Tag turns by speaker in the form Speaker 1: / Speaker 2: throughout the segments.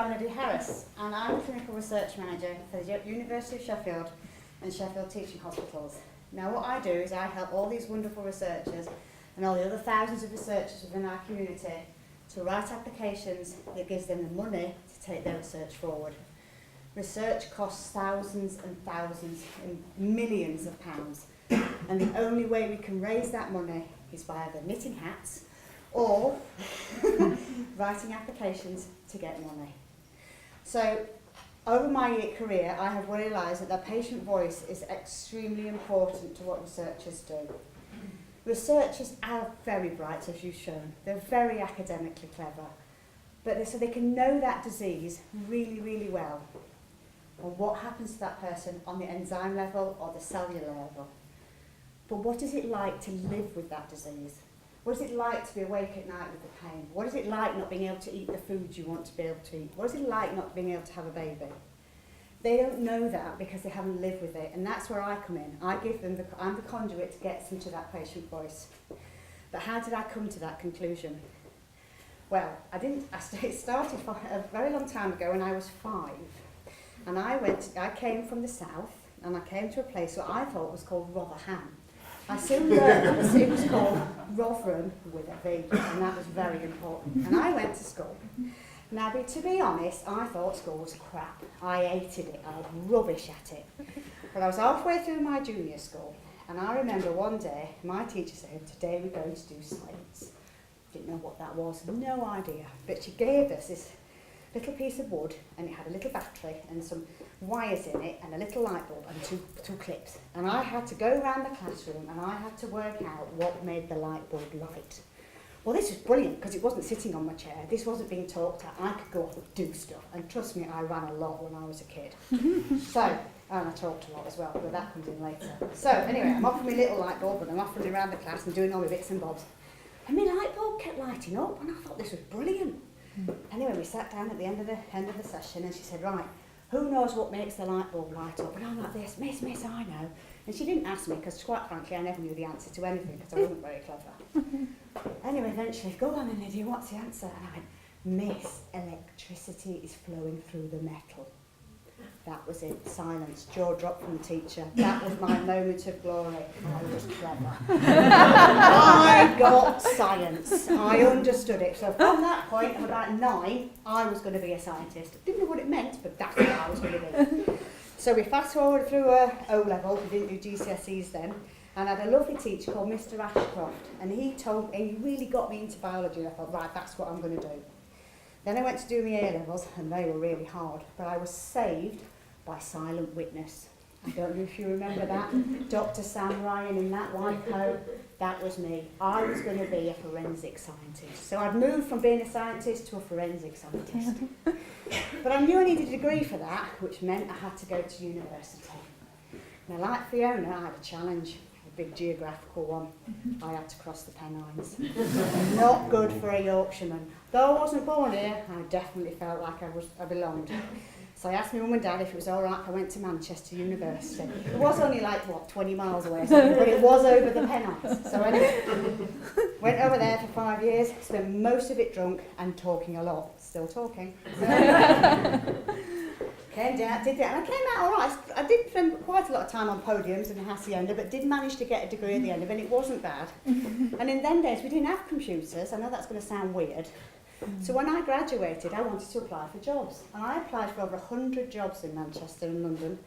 Speaker 1: I'm Lydia Harris, and I'm the Clinical Research Manager for the University of Sheffield and Sheffield Teaching Hospitals. Now what I do is I help all these wonderful researchers and all the other thousands of researchers within our community to write applications that gives them the money to take their research forward. Research costs thousands and thousands and millions of pounds, and the only way we can raise that money is by either knitting hats or writing applications to get money. So over my career I have realised that the patient voice is extremely important to what researchers do. Researchers are very bright, as you've shown. They're very academically clever, but so they can know that disease really, really well, or what happens to that person on the enzyme level or the cellular level. But what is it like to live with that disease? What is it like to be awake at night with the pain? What is it like not being able to eat the foods you want to be able to eat? What is it like not being able to have a baby? They don't know that because they haven't lived with it, and that's where I come in. I give them I'm the conduit to get them to that patient voice. But how did I come to that conclusion? Well, it started a very long time ago when I was 5. And I came from the south, and I came to a place what I thought was called Rotherham. I soon learned that it was called Rotherham with a V, and that was very important. And I went to school. Now, to be honest, I thought school was crap. I hated it. I was rubbish at it. But I was halfway through my junior school, and I remember one day my teacher said, "Today we're going to do science." Didn't know what that was, no idea. But she gave us this little piece of wood, and it had a little battery and some wires in it and a little light bulb and two clips. And I had to go around the classroom and I had to work out what made the light bulb light. Well, this was brilliant because it wasn't sitting on my chair. This wasn't being talked at. I could go off and do stuff. And trust me, I ran a lot when I was a kid. And I talked a lot as well, but that comes in later. So anyway, I'm off with my little light bulb and I'm off running around the class and doing all my bits and bobs. And my light bulb kept lighting up and I thought this was brilliant. Anyway, we sat down at the end of the session and she said, "Right, who knows what makes the light bulb light up?" And I'm like this, miss, I know. And she didn't ask me because, quite frankly, I never knew the answer to anything because I wasn't very clever. Anyway, eventually, "Go on then, Lydia, what's the answer?" And I went, "Miss, electricity is flowing through the metal." That was it. Silence. Jaw dropped from the teacher. That was my moment of glory. I was clever. I got science. I understood it. So from that point, at about 9, I was going to be a scientist. Didn't know what it meant, but that's what I was going to be. So we fast forward through O-level. We didn't do GCSEs then. And I had a lovely teacher called Mr. Ashcroft. And he really got me into biology. And I thought, right, that's what I'm going to do. Then I went to do my A-levels, and they were really hard, but I was saved by silent witness. I don't know if you remember that. Dr. Sam Ryan in that white coat, that was me. I was going to be a forensic scientist. So I'd moved from being a scientist to a forensic scientist. But I knew I needed a degree for that, which meant I had to go to university. Now, like Fiona, I had a challenge. Big geographical one. I had to cross the Pennines. Not good for a Yorkshireman. Though I wasn't born here, I definitely felt like I belonged. So I asked my mum and dad if it was all right if I went to Manchester University. It was only 20 miles away, but it was over the Pennines. So anyway, went over there for 5 years, spent most of it drunk and talking a lot. Still talking. Came down, did that, and I came out all right. I did spend quite a lot of time on podiums and hacienda, but did manage to get a degree at the end of it, and it wasn't bad. And in them days, we didn't have computers. I know that's going to sound weird. So when I graduated, I wanted to apply for jobs. And I applied for over 100 jobs in Manchester and London.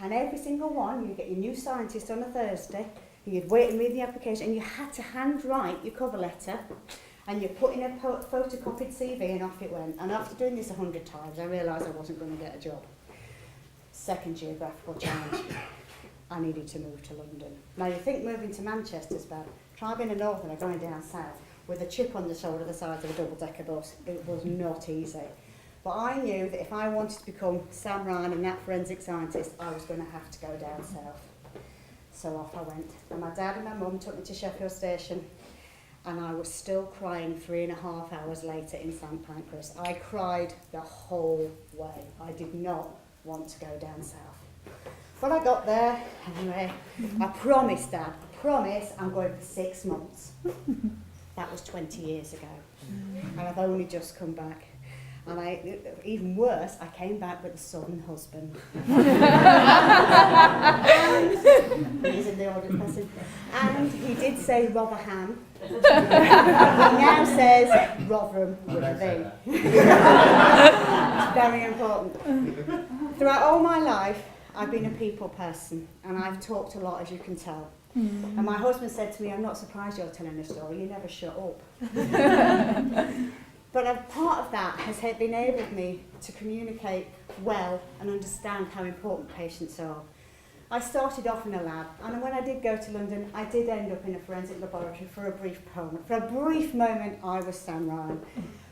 Speaker 1: And every single one, you get your new scientist on a Thursday, and you'd wait and read the application, and you had to handwrite your cover letter, and you put in a photocopied CV, and off it went. And after doing this 100 times, I realised I wasn't going to get a job. Second geographical challenge. I needed to move to London. Now, you think moving to Manchester's bad. Try being a northerner going down south with a chip on the shoulder the size of a double-decker bus. It was not easy. But I knew that if I wanted to become Sam Ryan and that forensic scientist, I was going to have to go down south. So off I went. And my dad and my mum took me to Sheffield Station, and I was still crying 3.5 hours later in St Pancras. I cried the whole way. I did not want to go down south. But I got there, anyway. I promised Dad, I'm going for 6 months. That was 20 years ago. And I've only just come back. And even worse, I came back with a southern husband. He's in the audience person. And he did say Rotherham. He now says Rotherham with a V. It's very important. Throughout all my life, I've been a people person, and I've talked a lot, as you can tell. And my husband said to me, I'm not surprised you're telling this story, you never shut up. But a part of that has enabled me to communicate well and understand how important patients are. I started off in a lab, and when I did go to London, I did end up in a forensic laboratory for a brief moment. For a brief moment, I was Sam Ryan.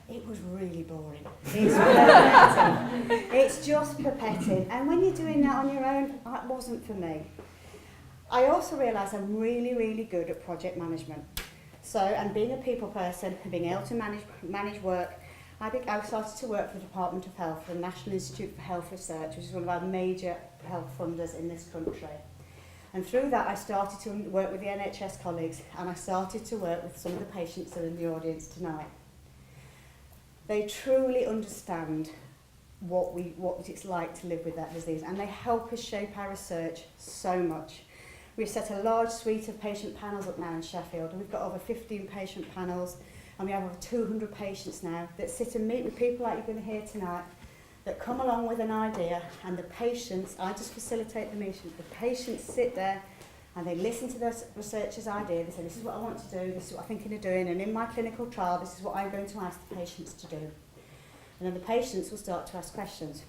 Speaker 1: It was really boring. It's pipetting. It's just pipetting. And when you're doing that on your own, that wasn't for me. I also realised I'm really, really good at project management. So, and being a people person and being able to manage work, I started to work for the Department of Health, the National Institute for Health Research, which is one of our major health funders in this country. And through that, I started to work with the NHS colleagues, and I started to work with some of the patients that are in the audience tonight. They truly understand what it's like to live with that disease, and they help us shape our research so much. We've set a large suite of patient panels up now in Sheffield, and we've got over 15 patient panels, and we have over 200 patients now that sit and meet with people like you're going to hear tonight, that come along with an idea, and the patients, I just facilitate the meeting, the patients sit there and they listen to the researcher's idea, they say, this is what I want to do, this is what I'm thinking of doing, and in my clinical trial, this is what I'm going to ask the patients to do. And then the patients will start to ask questions.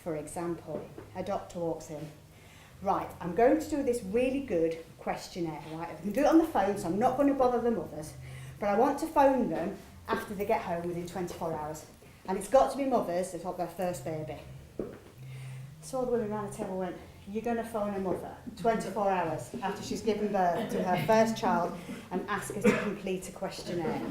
Speaker 1: For example, a doctor walks in, right, I'm going to do this really good questionnaire, right? I can do it on the phone, so I'm not going to bother the mothers, but I want to phone them after they get home within 24 hours. And it's got to be mothers that have got their first baby. So all the women around the table went, you're going to phone a mother 24 hours after she's given birth to her first child and ask her to complete a questionnaire.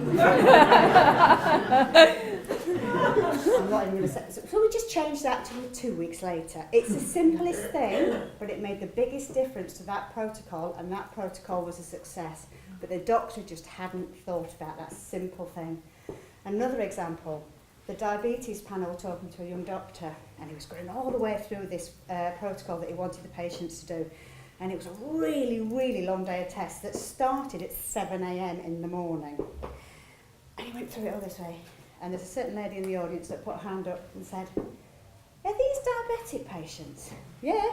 Speaker 1: I'm not even going to say. So we just changed that to 2 weeks later. It's the simplest thing, but it made the biggest difference to that protocol, and that protocol was a success. But the doctor just hadn't thought about that simple thing. Another example, the diabetes panel were talking to a young doctor, and he was going all the way through this protocol that he wanted the patients to do. And it was a really, really long day of tests that started at 7 a.m. in the morning. And he went through it all this way. And there's a certain lady in the audience that put her hand up and said, are these diabetic patients? Yeah.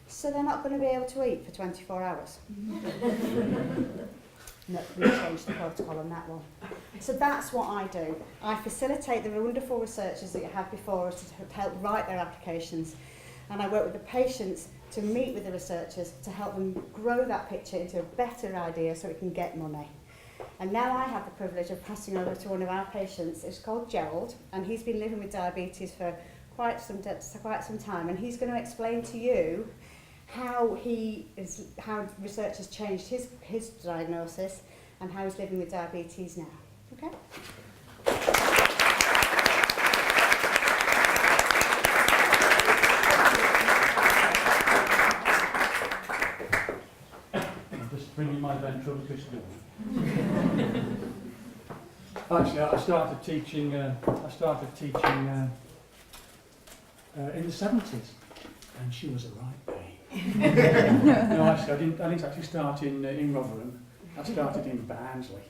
Speaker 1: So they're not going to be able to eat for 24 hours. No, we changed the protocol on that one. So that's what I do. I facilitate the wonderful researchers that you had before us to help write their applications. And I work with the patients to meet with the researchers to help them grow that picture into a better idea so it can get money. And now I have the privilege of passing over to one of our patients. It's called Gerald, and he's been living with diabetes for quite some time, and he's going to explain to you how research has changed his diagnosis and how he's living with diabetes now. Okay?
Speaker 2: I'm just bringing my ventriloquist down. Actually, I started teaching in the 70s, and she was a right babe. No, actually, I didn't actually start in Rotherham. I started in Barnsley.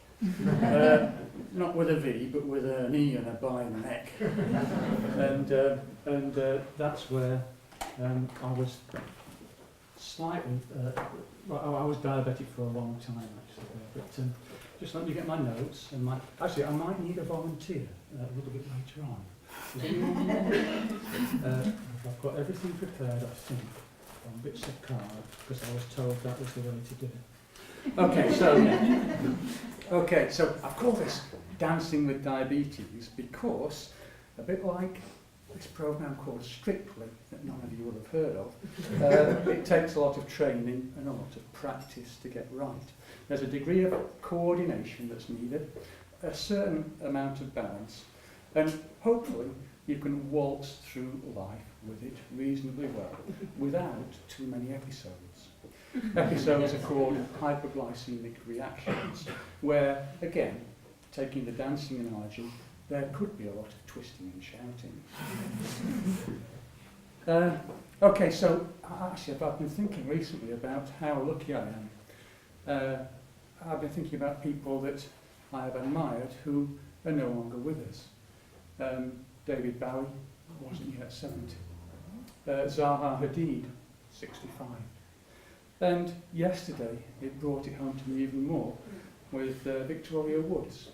Speaker 2: Not with a V, but with an E and a by in the neck. And that's where I was slightly. Well, I was diabetic for a long time actually, but just let me get my notes and actually I might need a volunteer a little bit later on. Does anyone know? I've got everything prepared, I think, on bits of card because I was told that was the way to do it. Okay, so I've called this Dancing with Diabetes because, a bit like this programme called Strictly, that none of you will have heard of, it takes a lot of training and a lot of practice to get right. There's a degree of coordination that's needed, a certain amount of balance, and hopefully you can waltz through life with it reasonably well without too many episodes. Episodes are called hypoglycemic reactions, where, again, taking the dancing analogy, there could be a lot of twisting and shouting. Okay, so actually I've been thinking recently about how lucky I am. I've been thinking about people that I have admired who are no longer with us. David Bowie wasn't yet 70. Zaha Hadid, 65. And yesterday it brought it home to me even more with Victoria Woods,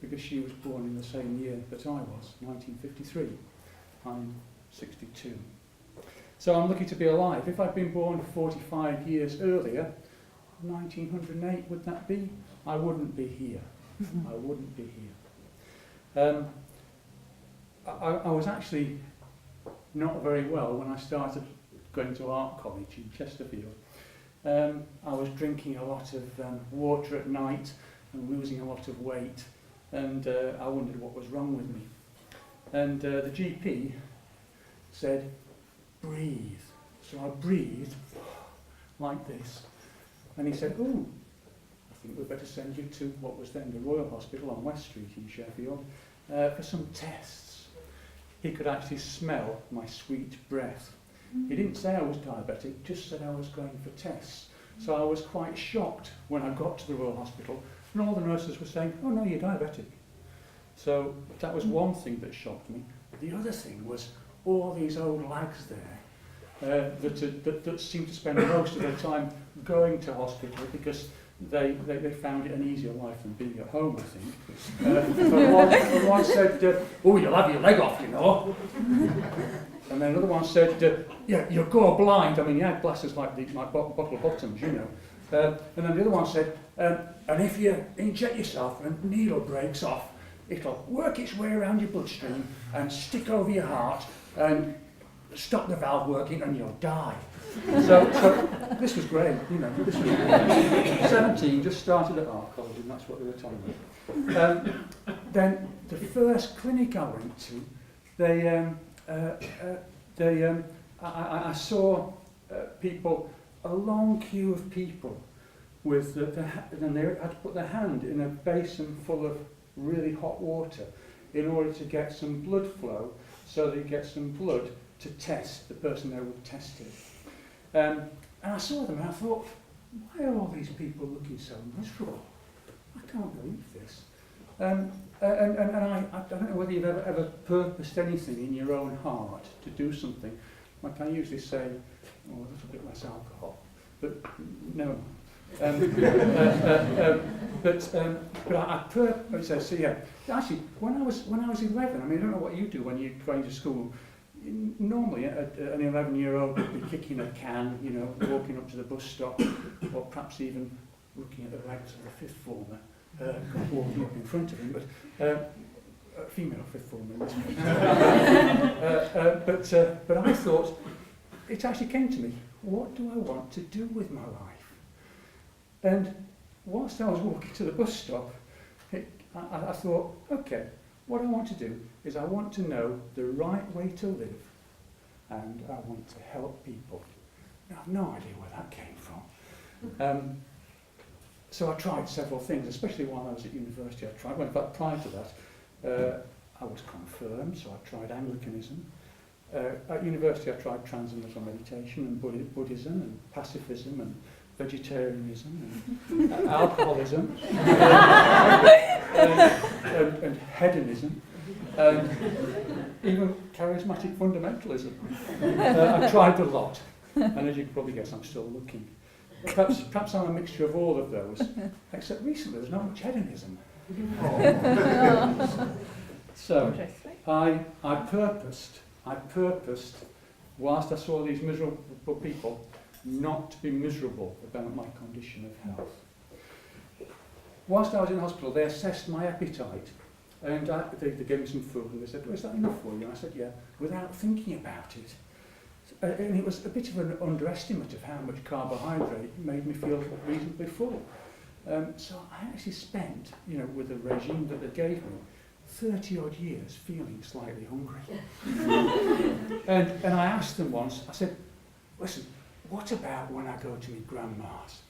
Speaker 2: because she was born in the same year that I was, 1953. I'm 62. So I'm lucky to be alive. If I'd been born 45 years earlier, 1908 would that be? I wouldn't be here. I wouldn't be here. I was actually not very well when I started going to art college in Chesterfield. I was drinking a lot of water at night and losing a lot of weight, and I wondered what was wrong with me. And the GP said, breathe. So I breathed like this. And he said, oh, I think we'd better send you to what was then the Royal Hospital on West Street in Sheffield for some tests. He could actually smell my sweet breath. He didn't say I was diabetic, just said I was going for tests. So I was quite shocked when I got to the Royal Hospital, and all the nurses were saying, oh no, you're diabetic. So that was one thing that shocked me. The other thing was all these old lags there that seemed to spend most of their time going to hospital because they found it an easier life than being at home, I think. But one said, oh, you'll have your leg off, you know. And then another one said, yeah, you'll go blind. I mean, he had glasses like bottle bottoms, you know. And then the other one said, and if you inject yourself and a needle breaks off, it'll work its way around your bloodstream and stick over your heart and stop the valve working and you'll die. So this was great, you know. This was 17, just started at art college, and that's what they were telling me. Then the first clinic I went to, I saw people, a long queue of people with and they had to put their hand in a basin full of really hot water in order to get some blood flow, so they get some blood to test the person they were testing. And I saw them and I thought, why are all these people looking so miserable? I can't believe this. And I don't know whether you've ever purposed anything in your own heart to do something. Like I usually say, oh, a little bit less alcohol, but no. But I purposed. So yeah, actually, when I was 11, I mean, I don't know what you do when you're going to school. Normally, an 11-year-old would be kicking a can, you know, walking up to the bus stop, or perhaps even looking at the ranks of the fifth former, walking up in front of him, but female fifth former. But I thought, it actually came to me, what do I want to do with my life? And whilst I was walking to the bus stop, I thought, okay, what I want to do is I want to know the right way to live, and I want to help people. I have no idea where that came from. So I tried several things, especially while I was at university. In fact, prior to that, I was confirmed, so I tried Anglicanism. At university, I tried transcendental meditation and Buddhism and pacifism and vegetarianism and alcoholism and hedonism and even charismatic fundamentalism. I tried a lot, and as you can probably guess, I'm still looking. Perhaps I'm a mixture of all of those, except recently there's not much hedonism. So I purposed, whilst I saw these miserable people, not to be miserable about my condition of health. Whilst I was in hospital, they assessed my appetite, and they gave me some food, and they said, well, is that enough for you? And I said, yeah, without thinking about it. And it was a bit of an underestimate of how much carbohydrate made me feel reasonably full. So I actually spent, you know, with the regime that they gave me, 30 odd years feeling slightly hungry. and I asked them once, I said, listen, what about when I go to my grandma's?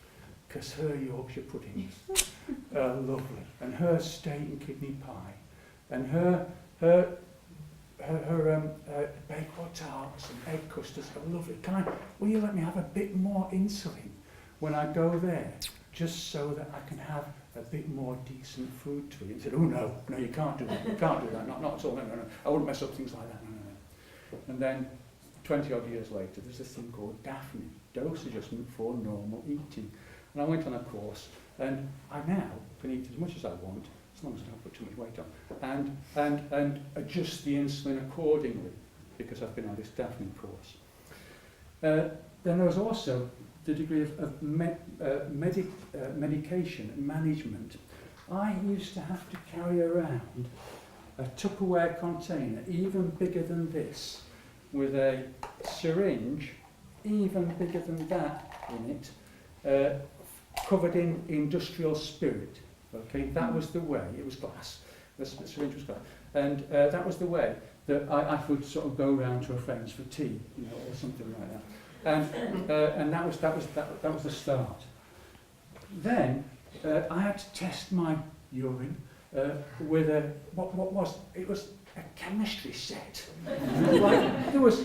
Speaker 2: Because her Yorkshire puddings are lovely, and her steak and kidney pie And her baked tarts and egg custards are lovely. Will you let me have a bit more insulin when I go there, just so that I can have a bit more decent food to eat? And said, oh no, you can't do that. You can't do that. Not at all. No. I wouldn't mess up things like that. No. And then 20 odd years later, there's this thing called Daphne, dose adjustment for normal eating. And I went on a course, and I now can eat as much as I want, as long as I don't put too much weight on, and adjust the insulin accordingly, because I've been on this Daphne course. Then there was also the degree of medication management. I used to have to carry around a Tupperware container, even bigger than this, with a syringe, even bigger than that in it, covered in industrial spirit. Okay, that was the way. It was glass. The syringe was glass, and that was the way that I would sort of go round to a friend's for tea, or something like that. And that was the start. Then I had to test my urine with it was a chemistry set. Like, there was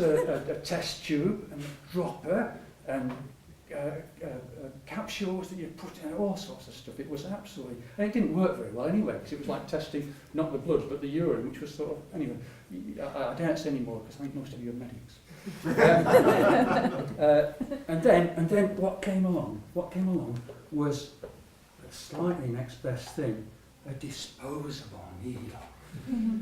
Speaker 2: a test tube and a dropper and capsules that you put in, all sorts of stuff. It was absolutely, and it didn't work very well anyway, because it was like testing not the blood but the urine, which was sort of, anyway, I daren't say any more because I think most of you are medics. And then what came along was a slightly next best thing, a disposable needle.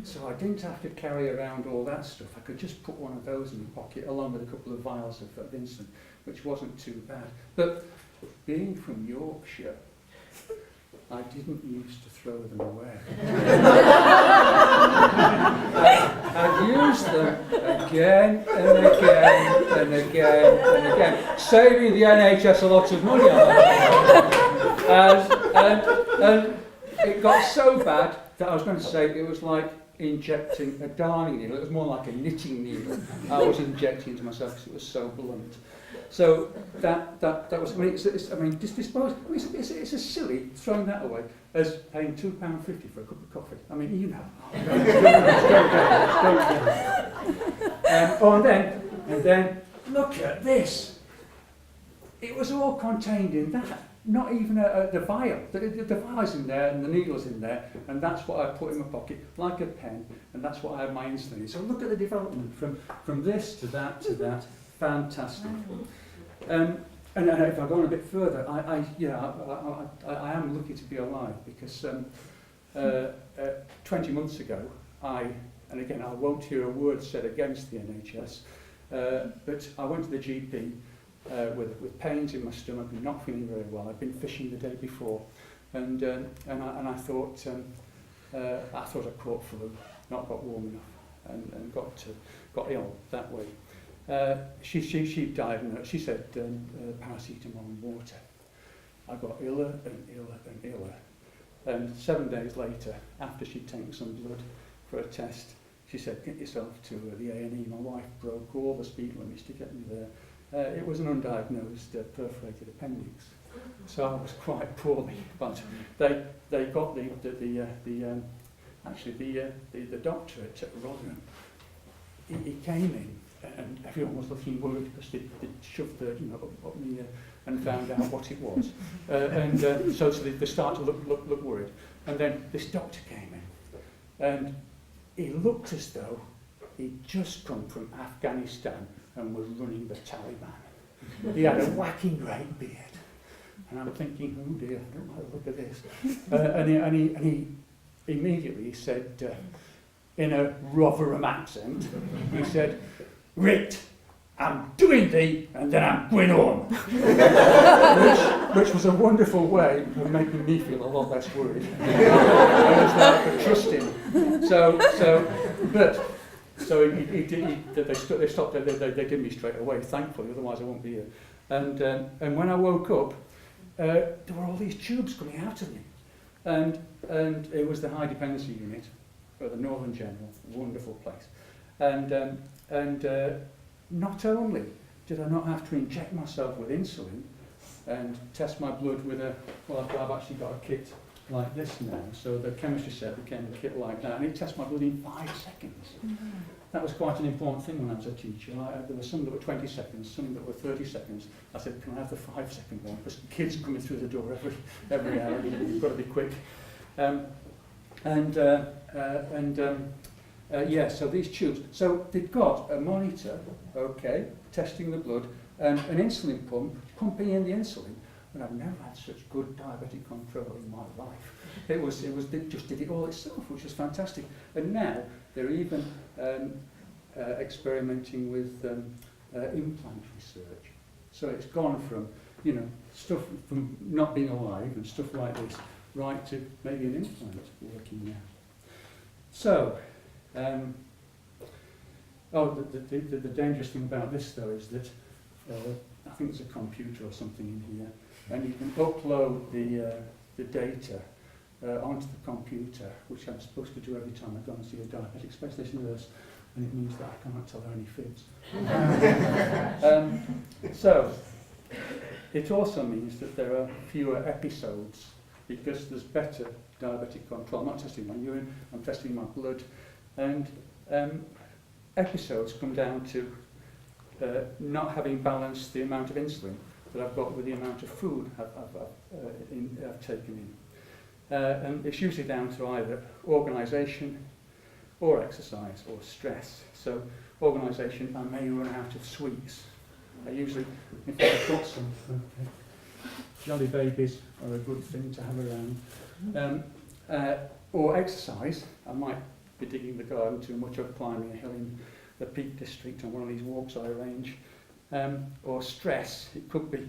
Speaker 2: So I didn't have to carry around all that stuff. I could just put one of those in my pocket along with a couple of vials of insulin, which wasn't too bad. But being from Yorkshire, I didn't used to throw them away. I've used them again and again and again and again, saving the NHS a lot of money on it. And it got so bad that I was going to say it was like injecting a darning needle. It was more like a knitting needle I was injecting into myself because it was so blunt. So that was, it's as silly throwing that away as paying £2.50 for a cup of coffee. I mean, you know. And then look at this. It was all contained in that. Not even the vial. The vial's in there and the needle's in there, and that's what I put in my pocket, like a pen, and that's what I have my insulin in. So look at the development from this to that. Fantastic. And if I go on a bit further, I am lucky to be alive, because 20 months ago, and again I won't hear a word said against the NHS, but I went to the GP with pains in my stomach and not feeling very well. I'd been fishing the day before, and I thought I caught flu, not got warm enough, and got ill that way. She diagnosed. She said paracetamol and water. I got iller and iller and iller, and 7 days later, after she'd taken some blood for a test, she said, "Get yourself to the A&E." My wife broke all the speed limits to get me there. It was an undiagnosed perforated appendix, so I was quite poorly. But they got the doctor at Rotherham. He came in, and everyone was looking worried because they shoved the up me and found out what it was, so they started to look worried. And then this doctor came in, and he looked as though he'd just come from Afghanistan and was running the Taliban. He had a whacking great beard, and I'm thinking, oh dear, I don't like the look of this. And he immediately said, in a Rotherham accent, he said, "Rit, I'm doing thee, and then I'm going home." which was a wonderful way of making me feel a lot less worried. I was now to trust him. So they stopped. They did me straight away, thankfully. Otherwise, I won't be here. And when I woke up, there were all these tubes coming out of me, and it was the high dependency unit, or the Northern General, wonderful place. And not only did I not have to inject myself with insulin and test my blood with I've actually got a kit like this now. So the chemistry set became a kit like that, and it tests my blood in 5 seconds.
Speaker 1: Mm-hmm.
Speaker 2: That was quite an important thing when I was a teacher. There were some that were 20 seconds, some that were 30 seconds. I said, can I have the 5-second one? Because kids are coming through the door every hour, you've got to be quick. Yeah, so these tubes. So they've got a monitor, okay, testing the blood, and an insulin pump, pumping in the insulin. And I've never had such good diabetic control in my life. It just did it all itself, which was fantastic. And now they're even experimenting with implant research. So it's gone from, stuff from not being alive and stuff like this, right to maybe an implant working now. So, the dangerous thing about this though is that I think there's a computer or something in here, and you can upload the data onto the computer, which I'm supposed to do every time I go and see a diabetic specialist nurse, and it means that I cannot tell her any fibs. So, it also means that there are fewer episodes because there's better diabetic control. I'm not testing my urine, I'm testing my blood, and episodes come down to not having balanced the amount of insulin that I've got with the amount of food I've taken in. And it's usually down to either organisation or exercise or stress. So organisation, I may run out of sweets. I usually, if I've got some, jelly babies are a good thing to have around. Or exercise, I might be digging the garden too much or climbing a hill in the Peak District on one of these walks I arrange. Or stress, it could be,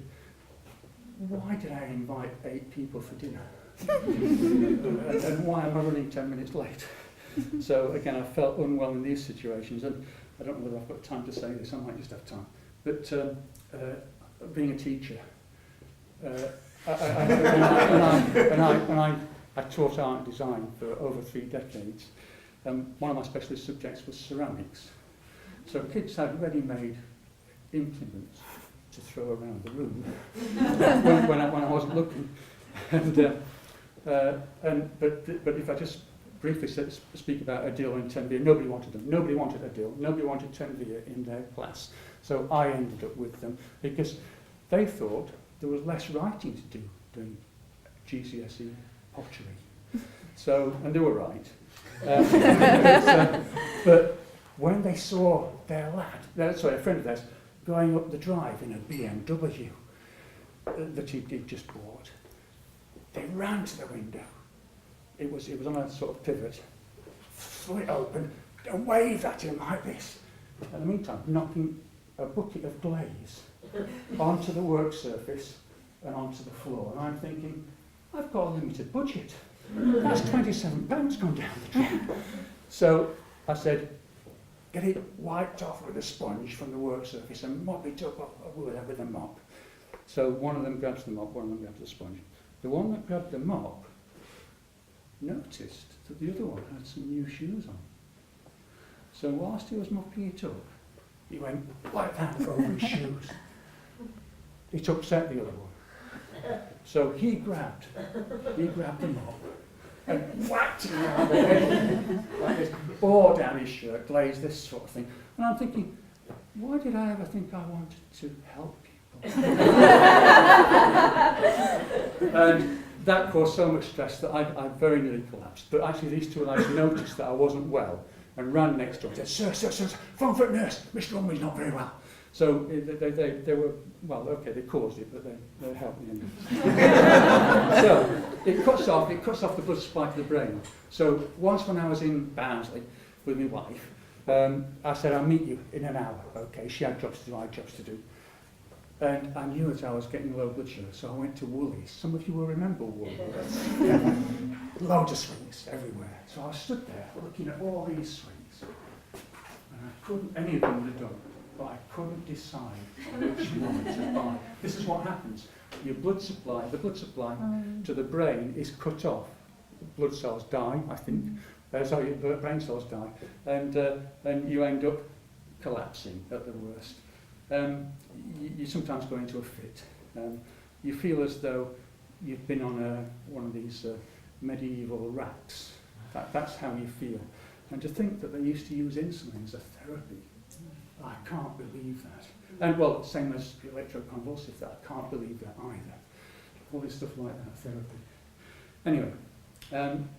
Speaker 2: why did I invite 8 people for dinner? and why am I running 10 minutes late? So again, I felt unwell in these situations, and I don't know whether I've got time to say this, I might just have time. But being a teacher, I taught art and design for over 3 decades. One of my specialist subjects was ceramics. So kids had ready-made implements to throw around the room when I wasn't looking. But if I just briefly speak about a deal and 10 nobody wanted them. Nobody wanted a deal. Nobody wanted 10 in their class. So I ended up with them because they thought there was less writing to do than GCSE pottery. So, and they were right. But when they saw their lad, a friend of theirs, going up the drive in a BMW that he'd just bought, they ran to the window. It was on a sort of pivot, threw it open, and waved at him like this. In the meantime, knocking a bucket of glaze onto the work surface and onto the floor. And I'm thinking, I've got a limited budget. That's £27 gone down the drain. So I said, get it wiped off with a sponge from the work surface and mop it up with a mop. So one of them grabs the mop, one of them grabs the sponge. The one that grabbed the mop noticed that the other one had some new shoes on. So whilst he was mopping it up, he went like that over his shoes. It upset the other one. So he grabbed the mop and whacked him around the head like this, or down his shirt, glazed, this sort of thing. And I'm thinking, why did I ever think I wanted to help people? And that caused so much stress that I very nearly collapsed. But actually these 2 lads noticed that I wasn't well and ran next door and said, sir, phone for a nurse, Mr. Unwin's not very well. So they were, well, okay, they caused it, but they helped me anyway. So it cuts off the blood supply to the brain. So once when I was in Barnsley with my wife, I said, I'll meet you in an hour. Okay, she had jobs to do, I had jobs to do. And I knew that I was getting low blood sugar, so I went to Woolies. Some of you will remember Woolies. Loads of sweets everywhere. So I stood there looking at all these sweets. And I couldn't, any of them would have done, but I couldn't decide which one to buy. This is what happens. Your blood supply, the blood supply to the brain is cut off. Blood cells die, I think. Sorry, brain cells die. And you end up collapsing at the worst. You sometimes go into a fit. You feel as though you've been on one of these medieval rats. That's how you feel. And to think that they used to use insulin as a therapy, I can't believe that. And well, same as electroconvulsive, I can't believe that either. All this stuff like that, therapy. Anyway,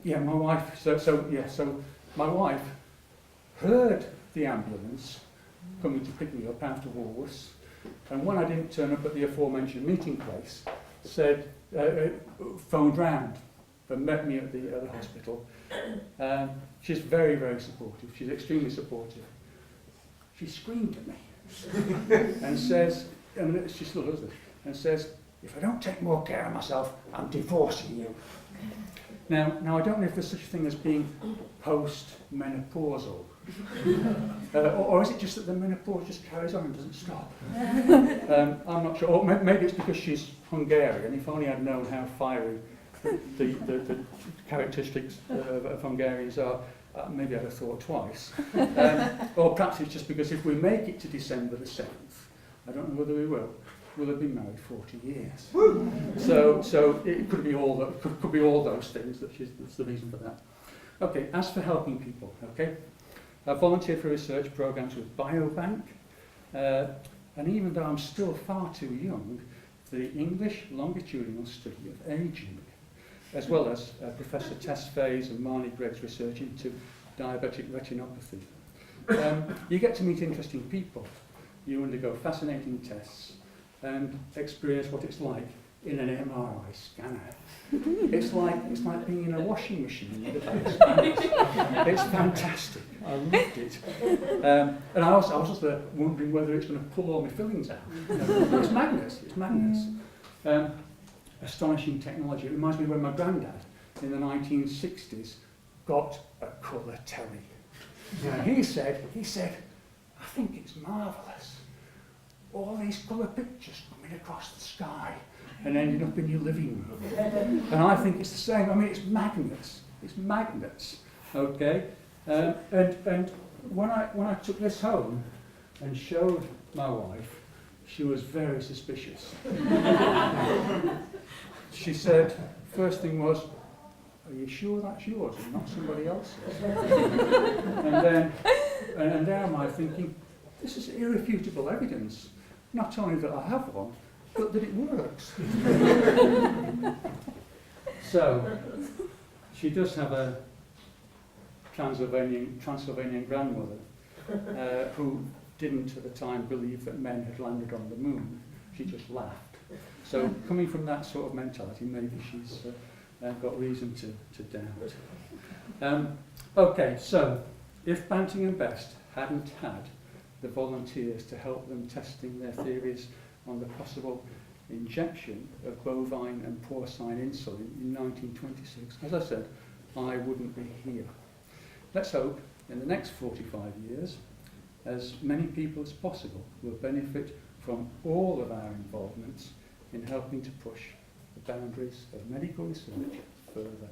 Speaker 2: yeah, my wife, so my wife heard the ambulance coming to pick me up out of Woolworths, and when I didn't turn up at the aforementioned meeting place, said, phoned round and met me at the hospital. She's very, very supportive. She's extremely supportive. She screamed at me and says, and she still does this, and says, if I don't take more care of myself, I'm divorcing you. Now I don't know if there's such a thing as being post-menopausal. Or is it just that the menopause just carries on and doesn't stop? I'm not sure. Or maybe it's because she's Hungarian. If only I'd known how fiery the characteristics of Hungarians are, maybe I'd have thought twice. Or perhaps it's just because if we make it to December the 7th, I don't know whether we will, we'll have been married 40 years. So it could be all those things. That's the reason for that. Okay, as for helping people, okay, I volunteered for research programs with Biobank, and even though I'm still far too young, the English longitudinal study of ageing, as well as Professor Tesfaye's and Marnie Gregg's research into diabetic retinopathy. You get to meet interesting people. You undergo fascinating tests and experience what it's like in an MRI scanner. It's like being in a washing machine with a bag of scanners. It's fantastic. I loved it. And I was just wondering whether it's going to pull all my fillings out. It's madness. It's madness. Astonishing technology. It reminds me of when my granddad in the 1960s got a colour telly. He said, I think it's marvellous. All these colour pictures coming across the sky and ending up in your living room. And I think it's the same. I mean, it's magnets. It's magnets. Okay? And when I took this home and showed my wife, she was very suspicious. She said, first thing was, are you sure that's yours and not somebody else's? And there am I thinking, this is irrefutable evidence. Not only that I have one, but that it works. So, she does have a Transylvanian grandmother who didn't at the time believe that men had landed on the moon. She just laughed. So coming from that sort of mentality, maybe she's got reason to doubt. Okay, so if Banting and Best hadn't had the volunteers to help them testing their theories on the possible injection of bovine and porcine insulin in 1926, as I said, I wouldn't be here. Let's hope in the next 45 years, as many people as possible will benefit from all of our involvements in helping to push the boundaries of medical research further.